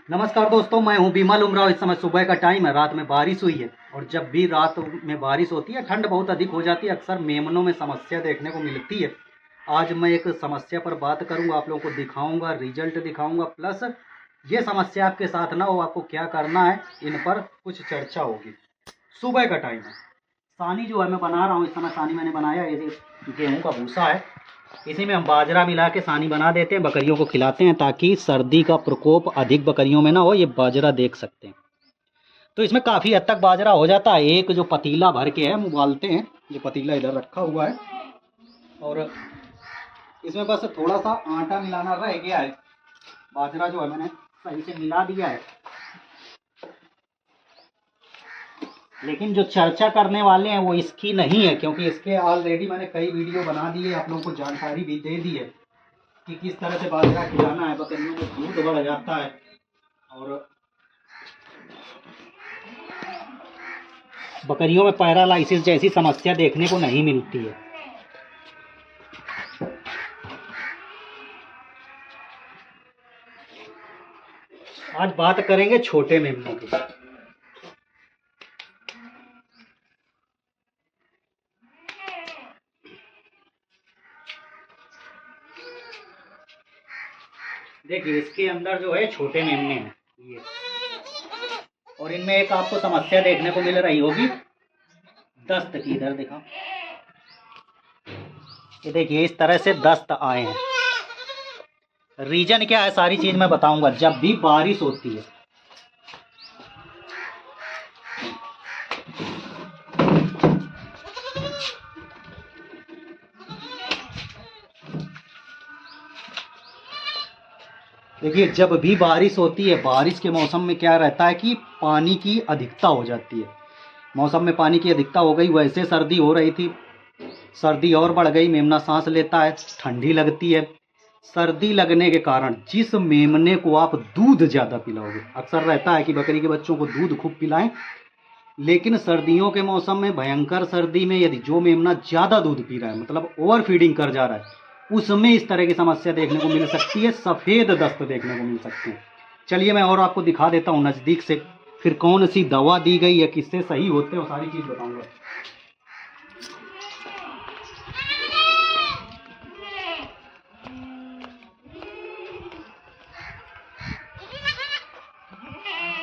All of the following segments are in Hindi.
नमस्कार दोस्तों, मैं हूं बिमल उमराव। इस समय सुबह का टाइम है, रात में बारिश हुई है। और जब भी रात में बारिश होती है ठंड बहुत अधिक हो जाती है, अक्सर मेमनों में समस्या देखने को मिलती है। आज मैं एक समस्या पर बात करूंगा, आप लोगों को दिखाऊंगा, रिजल्ट दिखाऊंगा, प्लस ये समस्या आपके साथ ना हो, आपको क्या करना है इन पर कुछ चर्चा होगी। सुबह का टाइम है, सानी जो है मैं बना रहा हूँ इस समय। सानी मैंने बनाया, ये गेहूँ का भूसा है, इसी में हम बाजरा मिला के सानी बना देते हैं, बकरियों को खिलाते हैं ताकि सर्दी का प्रकोप अधिक बकरियों में ना हो। ये बाजरा देख सकते हैं। तो इसमें काफ़ी हद तक बाजरा हो जाता है। एक जो पतीला भर के है हम उबालते हैं, ये पतीला इधर रखा हुआ है और इसमें बस थोड़ा सा आटा मिलाना रह गया है। बाजरा जो है मैंने सही से मिला दिया है, लेकिन जो चर्चा करने वाले हैं वो इसकी नहीं है, क्योंकि इसके ऑलरेडी मैंने कई वीडियो बना दिए, आप लोगों को जानकारी भी दे दी है कि किस तरह से बाजरा खिलाना है। बकरियों में दूध बढ़ जाता है और बकरियों में पैरालाइसिस जैसी समस्या देखने को नहीं मिलती है। आज बात करेंगे छोटे मेमनों की। देखिए, इसके अंदर जो है छोटे मेमने हैं ये, और इनमें एक आपको समस्या देखने को मिल रही होगी दस्त की। इधर दिखा, ये देखिए इस तरह से दस्त आए हैं। रीजन क्या है सारी चीज मैं बताऊंगा। जब भी बारिश होती है देखिए, जब भी बारिश होती है, बारिश के मौसम में क्या रहता है कि पानी की अधिकता हो जाती है। मौसम में पानी की अधिकता हो गई, वैसे सर्दी हो रही थी, सर्दी और बढ़ गई, मेमना सांस लेता है, ठंडी लगती है। सर्दी लगने के कारण जिस मेमने को आप दूध ज़्यादा पिलाओगे, अक्सर रहता है कि बकरी के बच्चों को दूध खूब पिलाएं, लेकिन सर्दियों के मौसम में, भयंकर सर्दी में, यदि जो मेमना ज़्यादा दूध पी रहा है, मतलब ओवर फीडिंग कर जा रहा है, उसमें इस तरह की समस्या देखने को मिल सकती है, सफ़ेद दस्त देखने को मिल सकती है। चलिए मैं और आपको दिखा देता हूँ नज़दीक से, फिर कौन सी दवा दी गई है, किससे सही होते हैं, वो सारी चीज़ बताऊँगा।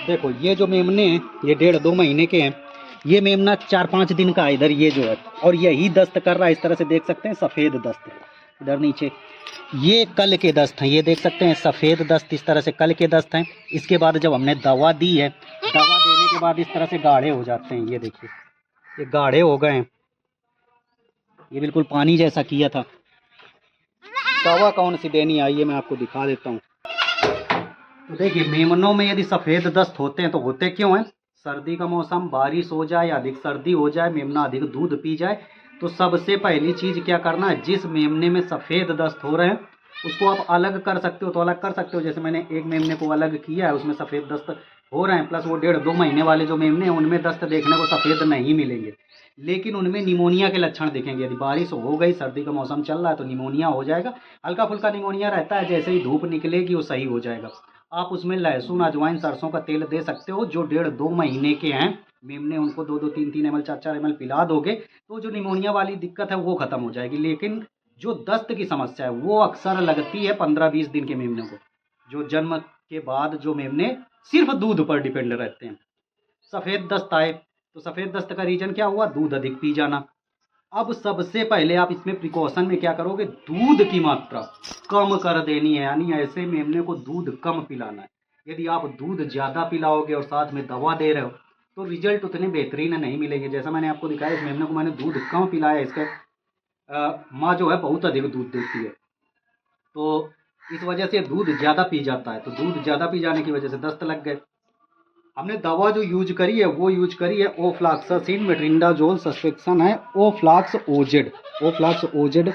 देखो, ये जो मेमने हैं ये 1.5-2 महीने के हैं। ये मेमना 4-5 दिन का है इधर, ये जो है, और यही दस्त कर रहा है। इस तरह से देख सकते हैं सफ़ेद दस्त इधर नीचे। ये कल के दस्त हैं, ये देख सकते हैं सफ़ेद दस्त, इस तरह से कल के दस्त हैं। इसके बाद जब हमने दवा दी है, दवा देने के बाद इस तरह से गाढ़े हो जाते हैं। ये देखिए, ये गाढ़े हो गए हैं, ये बिल्कुल पानी जैसा किया था। दवा कौन सी देनी, आइए मैं आपको दिखा देता हूँ। तो देखिए, मेमनों में यदि सफ़ेद दस्त होते हैं तो होते क्यों हैं? सर्दी का मौसम, बारिश हो जाए, अधिक सर्दी हो जाए, मेमना अधिक दूध पी जाए, तो सबसे पहली चीज़ क्या करना है, जिस मेमने में सफ़ेद दस्त हो रहे हैं उसको आप अलग कर सकते हो तो अलग कर सकते हो। जैसे मैंने एक मेमने को अलग किया है, उसमें सफ़ेद दस्त हो रहे हैं, प्लस वो 1.5-2 महीने वाले जो मेमने हैं उनमें दस्त देखने को सफ़ेद नहीं मिलेंगे, लेकिन उनमें निमोनिया के लक्षण दिखेंगे। यदि बारिश हो गई, सर्दी का मौसम चल रहा है, तो निमोनिया हो जाएगा। हल्का फुल्का निमोनिया रहता है, जैसे ही धूप निकलेगी वो सही हो जाएगा। आप उसमें लहसुन, अजवाइन, सरसों का तेल दे सकते हो। जो 1.5-2 महीने के हैं मेमने, उनको 2-2, 3-3 ml, 4-4 ml पिला दोगे तो जो निमोनिया वाली दिक्कत है वो खत्म हो जाएगी। लेकिन जो दस्त की समस्या है वो अक्सर लगती है 15-20 दिन के मेमने को, जो जन्म के बाद जो मेमने सिर्फ दूध पर डिपेंड रहते हैं। सफ़ेद दस्त आए तो सफ़ेद दस्त का रीजन क्या हुआ, दूध अधिक पी जाना। अब सबसे पहले आप इसमें प्रिकॉशन में क्या करोगे, दूध की मात्रा कम कर देनी है, यानी ऐसे मेमने को दूध कम पिलाना है। यदि आप दूध ज़्यादा पिलाओगे और साथ में दवा दे रहे हो तो रिजल्ट उतने बेहतरीन नहीं मिलेंगे। जैसा मैंने आपको दिखाया, इस मेमने को मैंने दूध कम पिलाया, इसका माँ जो है बहुत अधिक दूध देती है, तो इस वजह से दूध ज़्यादा पी जाता है, तो दूध ज़्यादा पी जाने की वजह से दस्त लग गए। हमने दवा जो यूज करी है वो यूज करी है ओफ्लाक्सासिन मेट्रिंडाजोल सस्पेंशन है, ओफ्लाक्स ओजेड। ओफ्लाक्स ओजेड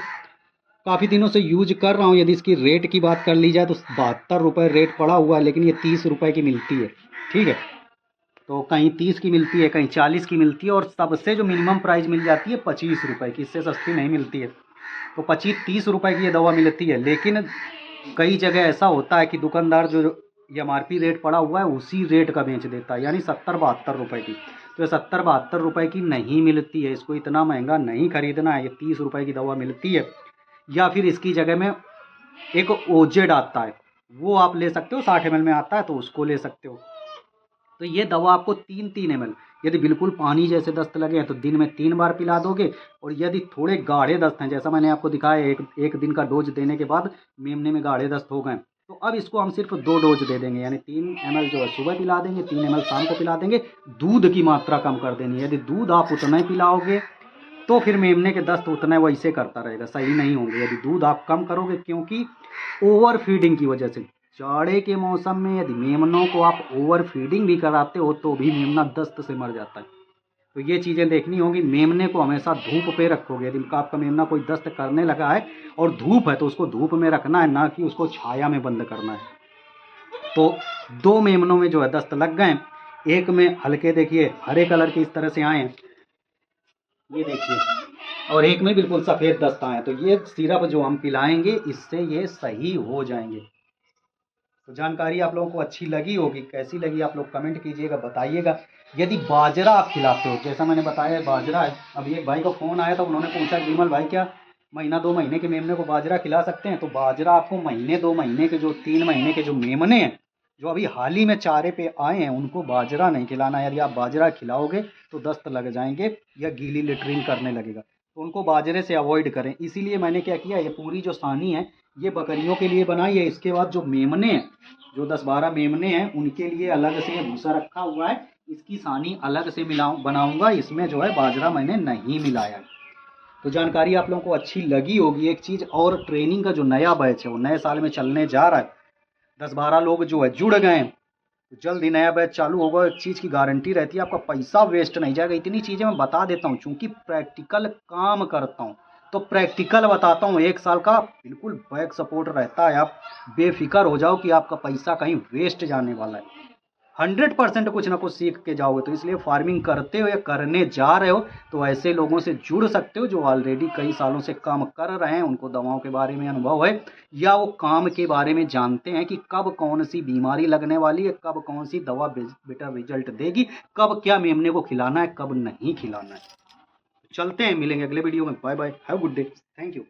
काफ़ी दिनों से यूज कर रहा हूँ। यदि इसकी रेट की बात कर ली जाए तो 72 रुपये रेट पड़ा हुआ है, लेकिन ये 30 रुपये की मिलती है। ठीक है, तो कहीं 30 की मिलती है, कहीं 40 की मिलती है, और सबसे जो मिनिमम प्राइस मिल जाती है 25 रुपये की, इससे सस्ती नहीं मिलती है। तो 25-30 रुपये की ये दवा मिलती है, लेकिन कई जगह ऐसा होता है कि दुकानदार जो ये MRP रेट पड़ा हुआ है उसी रेट का बेच देता है, यानी 70-72 रुपए की। तो ये 70-72 रुपए की नहीं मिलती है, इसको इतना महंगा नहीं खरीदना है। ये 30 रुपए की दवा मिलती है, या फिर इसकी जगह में एक ओजेड आता है, वो आप ले सकते हो, 60 ml में आता है तो उसको ले सकते हो। तो ये दवा आपको 3-3 ml, यदि बिल्कुल पानी जैसे दस्त लगे हैं तो दिन में 3 बार पिला दोगे, और यदि थोड़े गाढ़े दस्त हैं, जैसा मैंने आपको दिखाया, एक दिन का डोज देने के बाद मेमने में गाढ़े दस्त हो गए, तो अब इसको हम सिर्फ 2 डोज दे देंगे, यानी 3 ml जो है सुबह पिला देंगे, 3 ml शाम को पिला देंगे। दूध की मात्रा कम कर देनी है, यदि दूध आप उतना ही पिलाओगे तो फिर मेमने के दस्त उतना वैसे करता रहेगा, सही नहीं होंगे। यदि दूध आप कम करोगे, क्योंकि ओवर फीडिंग की वजह से जाड़े के मौसम में यदि मेमनों को आप ओवर फीडिंग भी कराते हो तो भी मेमना दस्त से मर जाता है। तो ये चीज़ें देखनी होगी। मेमने को हमेशा धूप पे रखोगे, यदि आपका मेमना कोई दस्त करने लगा है और धूप है तो उसको धूप में रखना है, ना कि उसको छाया में बंद करना है। तो 2 मेमनों में जो है दस्त लग गए, एक में हल्के देखिए हरे कलर के इस तरह से आए हैं, ये देखिए, और एक में बिल्कुल सफ़ेद दस्त आए हैं। तो ये सिरप जो हम पिलाएंगे इससे ये सही हो जाएंगे। तो जानकारी आप लोगों को अच्छी लगी होगी, कैसी लगी आप लोग कमेंट कीजिएगा, बताइएगा। यदि बाजरा आप खिलाते हो, जैसा मैंने बताया बाजरा है, अभी एक भाई का फ़ोन आया था, उन्होंने पूछा विमल भाई क्या महीना 2 महीने के मेमने को बाजरा खिला सकते हैं? तो बाजरा आपको महीने 2 महीने के, जो 3 महीने के जो मेमने हैं, जो अभी हाल ही में चारे पे आए हैं, उनको बाजरा नहीं खिलाना है। यदि आप बाजरा खिलाओगे तो दस्त लग जाएंगे या गीली लेटरिन करने लगेगा, तो उनको बाजरे से अवॉइड करें। इसीलिए मैंने क्या किया, ये पूरी जो सानी है ये बकरियों के लिए बनाई है। इसके बाद जो मेमने हैं, जो 10-12 मेमने हैं, उनके लिए अलग से ये भूसा रखा हुआ है, इसकी सानी अलग से बनाऊंगा। इसमें जो है बाजरा मैंने नहीं मिलाया है। तो जानकारी आप लोगों को अच्छी लगी होगी। एक चीज़ और, ट्रेनिंग का जो नया बैच है वो नए साल में चलने जा रहा है, 10-12 लोग जो है जुड़ गए हैं, तो जल्द ही नया बैच चालू होगा। एक चीज़ की गारंटी रहती है, आपका पैसा वेस्ट नहीं जाएगा। इतनी चीज़ें मैं बता देता हूँ, चूँकि प्रैक्टिकल काम करता हूँ तो प्रैक्टिकल बताता हूँ। 1 साल का बिल्कुल बैक सपोर्ट रहता है, आप बेफिक्र हो जाओ कि आपका पैसा कहीं वेस्ट जाने वाला है। 100% कुछ ना कुछ सीख के जाओगे। तो इसलिए फार्मिंग करते हो या करने जा रहे हो तो ऐसे लोगों से जुड़ सकते हो जो ऑलरेडी कई सालों से काम कर रहे हैं, उनको दवाओं के बारे में अनुभव है, या वो काम के बारे में जानते हैं कि कब कौन सी बीमारी लगने वाली है, कब कौन सी दवा बेटर रिजल्ट देगी, कब क्या मेमने को खिलाना है, कब नहीं खिलाना है। चलते हैं, मिलेंगे अगले वीडियो में। Bye bye, have good day, thank you.